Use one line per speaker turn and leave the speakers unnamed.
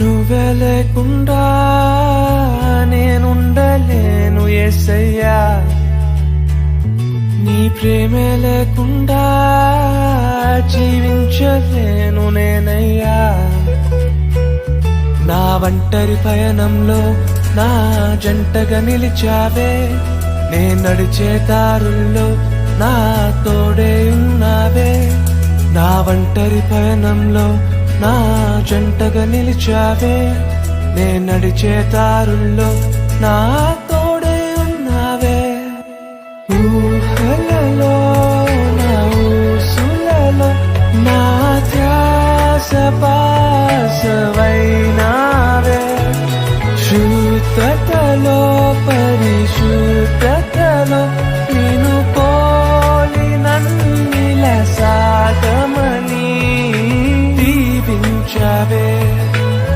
నువ్వే లేకుండా నేనుండలేను యేసయ్యా, నీ ప్రేమే లేకుండా జీవించలేను నేనయ్యా. నా ఒంటరి పయనంలో నా జంటగా నిలిచావే, నే నడిచే దారుల్లో నా తోడే ఉన్నావే. నా ఒంటరి పయనంలో నా జంటగా నిలిచావే, నే నడిచే దారుల్లో నా తోడే ఉన్నావే. ఊహలలో నా ఊసులలో నా ధ్యాస పాసవై